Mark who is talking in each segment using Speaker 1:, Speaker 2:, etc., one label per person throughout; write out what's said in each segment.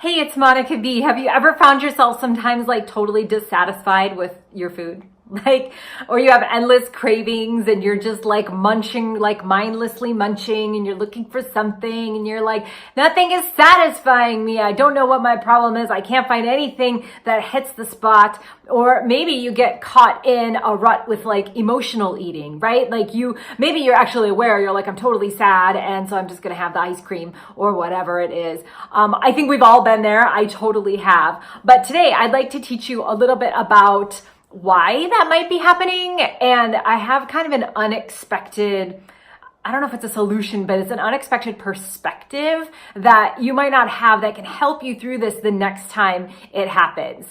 Speaker 1: Hey, it's Monica B. Have you ever found yourself sometimes like totally dissatisfied with your food? Or you have endless cravings and you're just like munching, like mindlessly munching, and you're looking for something and you're like, nothing is satisfying me. I don't know what my problem is. I can't find anything that hits the spot. Or maybe you get caught in a rut with like emotional eating, right? Maybe you're actually aware, you're like, I'm totally sad, and so I'm just going to have the ice cream or whatever it is. I think we've all been there. I totally have. But today I'd like to teach you a little bit about why that might be happening. And I have kind of an unexpected, I don't know if it's a solution, but it's an unexpected perspective that you might not have that can help you through this the next time it happens.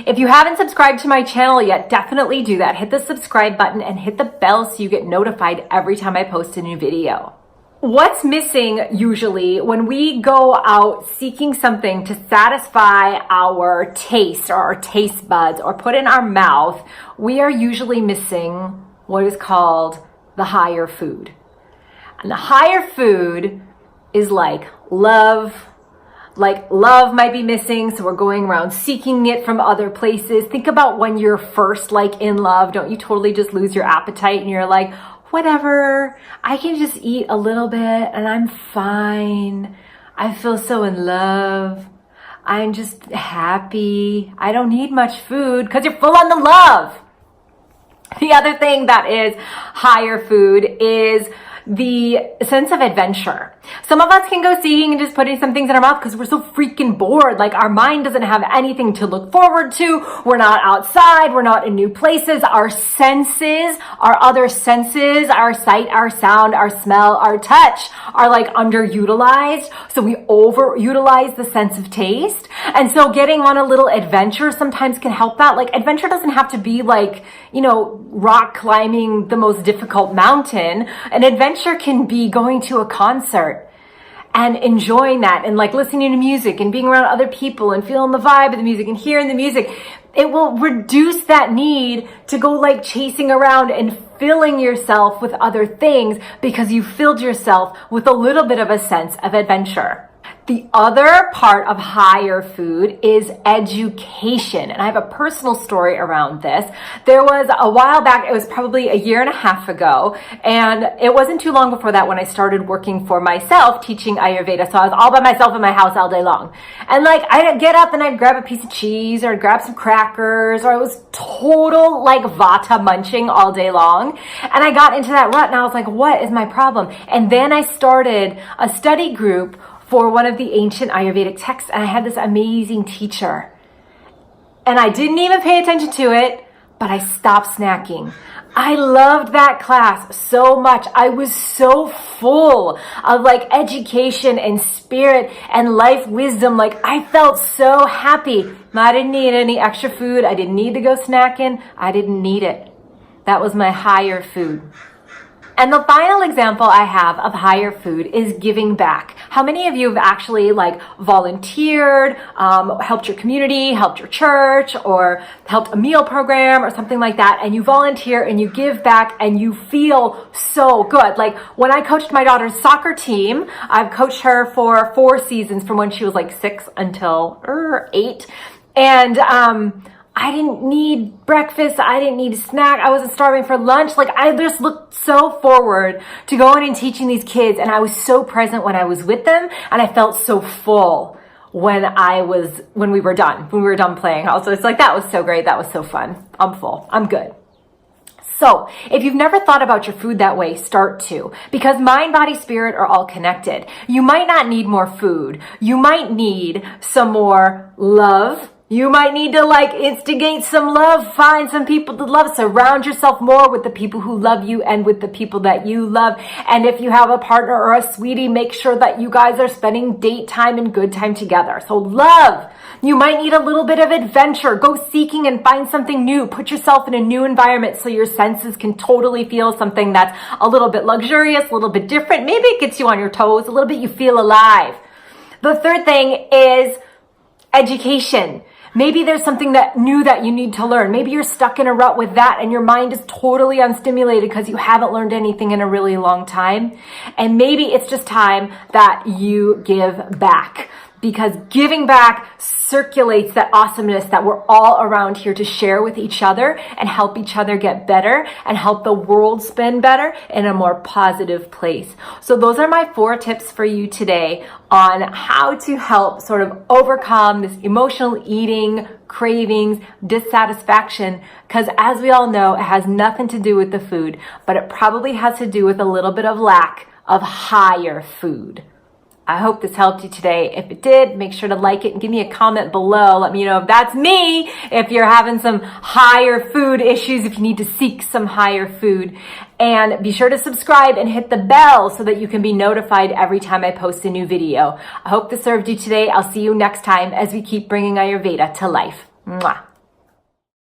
Speaker 1: If you haven't subscribed to my channel yet, definitely do that. Hit the subscribe button and hit the bell so you get notified every time I post a new video. What's missing usually when we go out seeking something to satisfy our taste or our taste buds or put in our mouth, we are usually missing what is called the higher food. And the higher food is like love. Like love might be missing, so we're going around seeking it from other places. Think about when you're first like in love. Don't you totally just lose your appetite and you're like, whatever, I can just eat a little bit and I'm fine. I feel so in love. I'm just happy. I don't need much food because you're full on the love. The other thing that is higher food is the sense of adventure. Some of us can go seeing and just putting some things in our mouth because we're so freaking bored. Like our mind doesn't have anything to look forward to. We're not outside. We're not in new places. Our senses, our other senses, our sight, our sound, our smell, our touch are like underutilized. So we overutilize the sense of taste. And so getting on a little adventure sometimes can help that. Like adventure doesn't have to be like, rock climbing the most difficult mountain. An adventure can be going to a concert and enjoying that and like listening to music and being around other people and feeling the vibe of the music and hearing the music. It will reduce that need to go like chasing around and filling yourself with other things because you filled yourself with a little bit of a sense of adventure. The other part of higher food is education. And I have a personal story around this. There was a while back, it was probably a year and a half ago, and it wasn't too long before that when I started working for myself, teaching Ayurveda. So I was all by myself in my house all day long. And like, I'd get up and I'd grab a piece of cheese or I'd grab some crackers, or I was total like vata munching all day long. And I got into that rut and I was like, what is my problem? And then I started a study group for one of the ancient Ayurvedic texts, and I had this amazing teacher. And I didn't even pay attention to it, but I stopped snacking. I loved that class so much. I was so full of like education and spirit and life wisdom. Like I felt so happy. I didn't need any extra food. I didn't need to go snacking. I didn't need it. That was my higher food. And the final example I have of higher food is giving back. How many of you have actually like volunteered, helped your community, helped your church, or helped a meal program or something like that, and you volunteer and you give back and you feel so good? Like when I coached my daughter's soccer team, I've coached her for 4 seasons from when she was like 6 until 8. And I didn't need breakfast. I didn't need a snack. I wasn't starving for lunch. Like I just looked so forward to going and teaching these kids. And I was so present when I was with them. And I felt so full when we were done playing. Also, it's like, that was so great. That was so fun. I'm full. I'm good. So if you've never thought about your food that way, start to, because mind, body, spirit are all connected. You might not need more food. You might need some more love. You might need to like instigate some love, find some people to love, surround yourself more with the people who love you and with the people that you love. And if you have a partner or a sweetie, make sure that you guys are spending date time and good time together. So love. You might need a little bit of adventure. Go seeking and find something new. Put yourself in a new environment so your senses can totally feel something that's a little bit luxurious, a little bit different. Maybe it gets you on your toes, a little bit you feel alive. The third thing is education. Maybe there's something that new that you need to learn. Maybe you're stuck in a rut with that and your mind is totally unstimulated because you haven't learned anything in a really long time. And maybe it's just time that you give back. because giving back circulates that awesomeness that we're all around here to share with each other and help each other get better and help the world spin better in a more positive place. So those are my 4 tips for you today on how to help sort of overcome this emotional eating, cravings, dissatisfaction, because as we all know, it has nothing to do with the food, but it probably has to do with a little bit of lack of higher food. I hope this helped you today. If it did, make sure to like it and give me a comment below. Let me know if that's me, if you're having some higher food issues, if you need to seek some higher food. And be sure to subscribe and hit the bell so that you can be notified every time I post a new video. I hope this served you today. I'll see you next time as we keep bringing Ayurveda to life. Mwah.